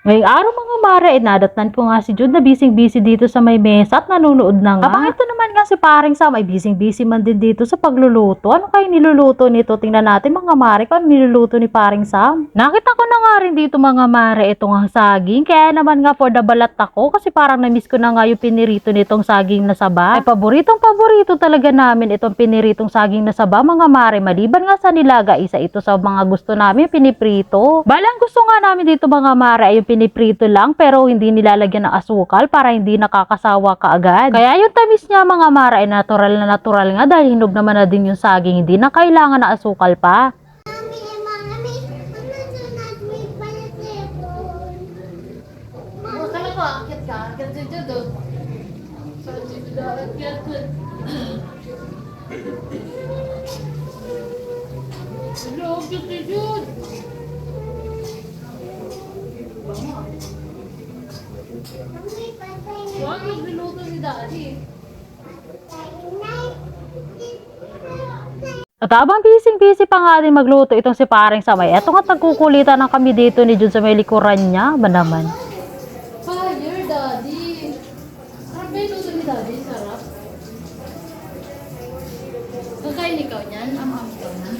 Ngayong araw mga mare, nadatnan ko nga si Jude na busy-busy dito sa may mesa at nanonood na nga. Habang ito naman nga si paring Sam ay busy-busy man din dito sa pagluluto. Ano kayo niluluto nito? Tingnan natin mga mare kung ano niluluto ni paring Sam. Nakita ko na nga rin dito mga mare itong ang saging. Kaya naman nga for the balat ako kasi parang na-miss ko na nga yung pinirito nitong saging na saba. Ay paboritong paborito talaga namin itong piniritong saging na saba mga mare. Maliban nga sa nilaga, isa ito sa mga gusto namin piniprito. Balang gusto nga namin dito mga mare ay yung piniprito lang pero hindi nilalagyan ng asukal para hindi nakakasawa kaagad. Kaya yung tamis niya mga mara ay natural na natural nga dahil hinog naman na din yung saging, hindi na kailangan ng asukal pa. Wag magluluto ni Daddy. At habang busy pa nga din magluto itong si paring Samay, eto nga tagkukulitan ng kami dito ni Jude sa may likuran niya. Ba naman? Fire, Daddy. Sarap ba yung luto ni Daddy? Sarap. Kakain ikaw niyan? Ang ikaw na?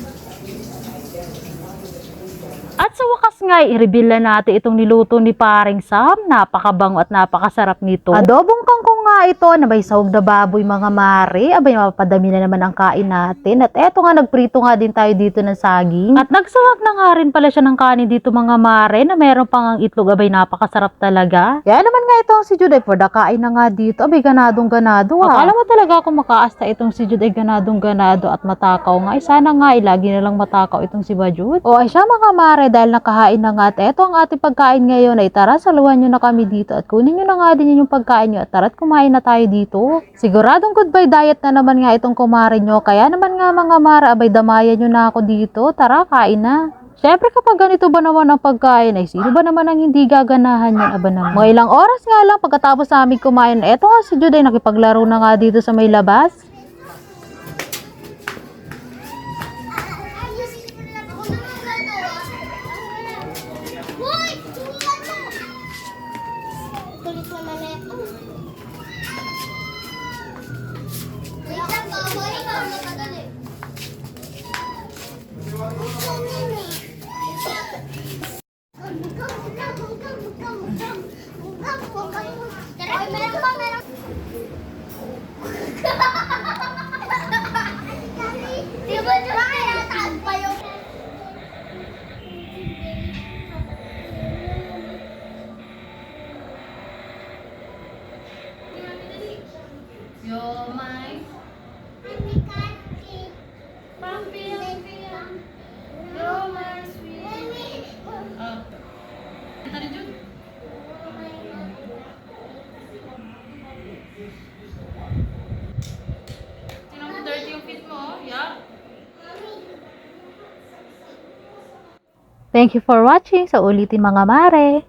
At sa wakas nga, i-reveal na natin itong niluto ni paring Sam. Napakabango at napakasarap nito. Adobong kangkong nga ito na may sahog na baboy mga mare. Abay, mapapadami na naman ang kain natin. At eto nga, nagprito nga din tayo dito ng saging. At nagsawag na nga rin pala siya ng kanin dito mga mare na meron pang ang itlog. Abay, napakasarap talaga. Kaya naman nga itong si Jude ay for the kain na nga dito. Abay, ganadong ganado. Akala mo talaga kung makaasta itong si Jude ay ganadong ganado at matakaw nga. Ay, sana nga, lagi na lang matakaw itong si Jude. O ay siya mga mare, dahil nakahain na nga at eto ang ating pagkain ngayon ay tara, saluhan nyo na kami dito at kunin nyo na nga din yung pagkain nyo at tara't kumain na tayo dito. Siguradong goodbye diet na naman nga itong kumare nyo, kaya naman nga mga mare, abay damayan nyo na ako dito, tara kain na. Siyempre kapag ganito ba naman ang pagkain ay sino ba naman ang hindi gaganahan yan aba naman. Mga ilang oras nga lang pagkatapos namin kumain, eto nga si Jude ay nakipaglaro na nga dito sa may labas. You're my puppy. You're my sweet. Ito rin, Jude. Tingnan mo, dirty yung feet mo, oh. Yeah. Thank you for watching. Sa ulitin mga mare.